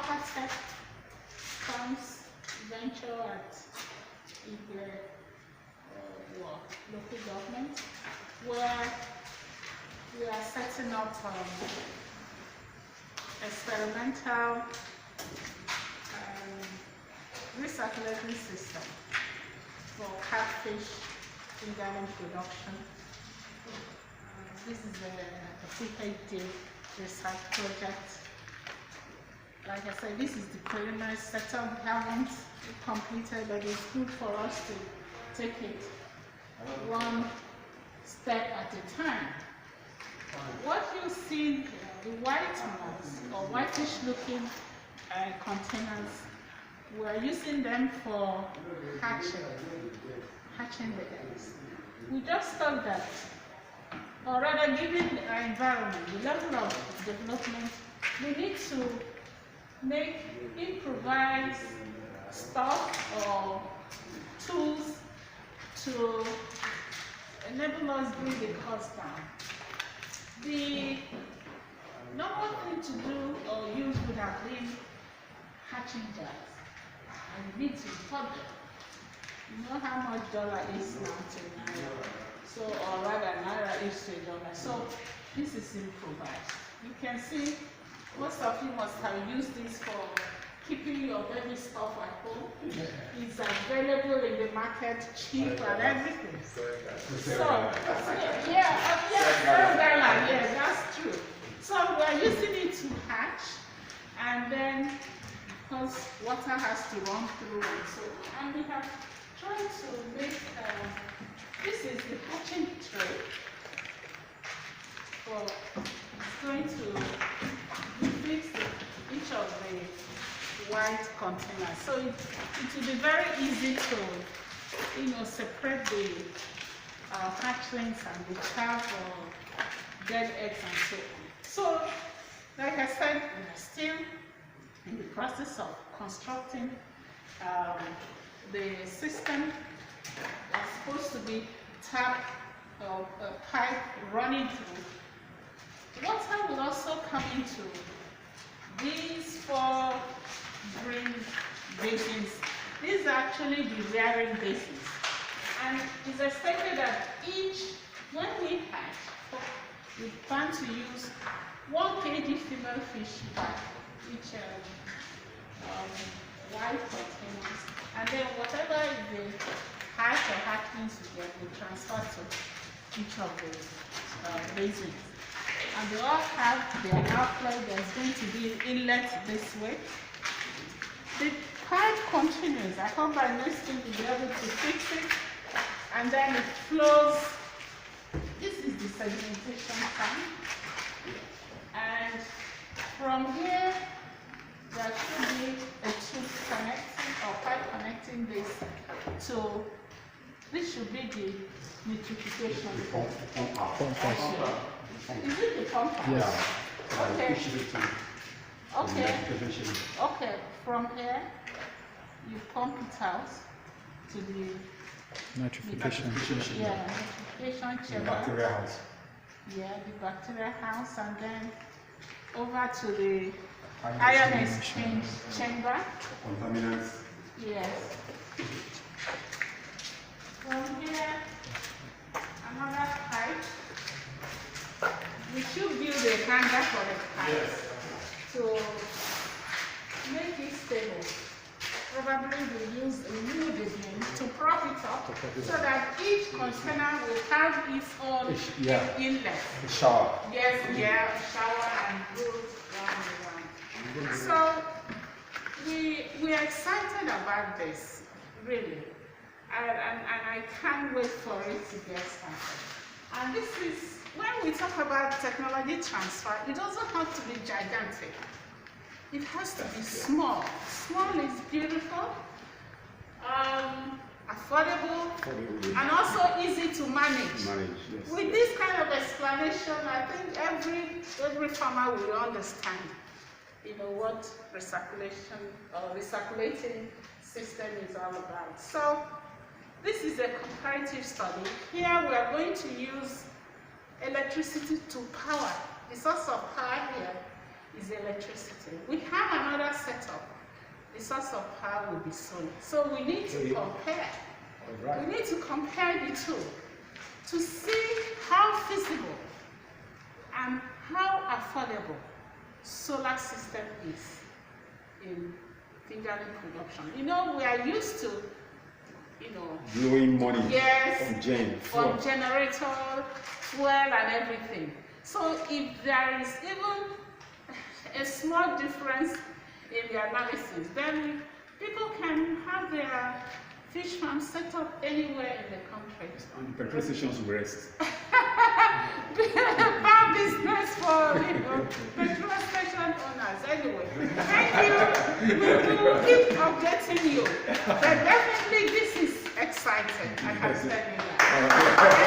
Aquatech Farms venture at the local government, where we are setting up experimental recirculating system for catfish in garden production. This is a PhD research project. Like I said, this is the preliminary setup. We haven't completed, but it's good for us to take it one step at a time. What you see, the white ones, or whitish looking containers, we're using them for hatching the eggs. We just thought that, or rather given our environment, the level of development, we need to make improvised stuff or tools to enable us bring the cost down. The normal thing to do or use would have been hatching jars, and you need to import them. You know how much dollar is now to naira, so, or rather naira is to dollar. So this is improvised. You can see most of you must have used this for keeping your baby stuff at home. It's available in the market, cheap and everything. So, yeah, that's true. So we're using it to hatch, and then because water has to run through and so, and we have tried to make, this is the hatching tray. For, it's going to fix each of the white containers. So it will be very easy to, separate the hatchlings and the chaff or dead eggs and so on. So, like I said, we are still in the process of constructing the system. That's supposed to be tap or pipe running through. Water will also come into these 4 green basins. These are actually the rearing basins. And it's expected that when we hatch, we plan to use 1 kg female fish per each white containers. And then whatever the hatch or hatchlings we get, we transfer to each of the basins. And they all have their outlet. There's going to be an inlet this way. The pipe continues. I hope by next week we'll be able to fix it. And then it flows. This is the sedimentation tank. And from here, there should be a tube connecting or pipe connecting this to, this should be the nitrification. Is it the pump house? Yeah. Okay. Okay. Okay. From here, you pump it out to the Nitrification. Yeah, nitrification chamber. The bacteria house. Yeah, the bacteria house, and then over to the ion exchange chamber. Contaminants. Yes. From here, another pipe. We should build a hanger for the pipe to make it stable. Probably we'll use a wood again to prop it up so that each container will have its own inlet. The shower. Yes, yeah, shower and goes round and round. So we are excited about this, really. And I can't wait for it to get started. And this is, when we talk about technology transfer, it doesn't have to be gigantic. It has to be small. Small is beautiful, affordable, and also easy to manage. Yes. With this kind of explanation, I think every farmer will understand, what recirculation or recirculating system is all about. So this is a comparative study. Here we are going to use electricity to power. The source of power here is electricity. We have another setup. The source of power will be solar. So we need to compare. All right. We need to compare the two to see how feasible and how affordable solar system is in fingerling production. You know, we are used to, Blowing money yes, on on generator, fuel and everything. So if there is even a small difference in the analysis, then people can have their fish farm set up anywhere in the country. And the petrol stations will rest. Bad business for petrol station owners. Anyway, thank you. We will keep updating you. But definitely this is exciting. I can tell you that.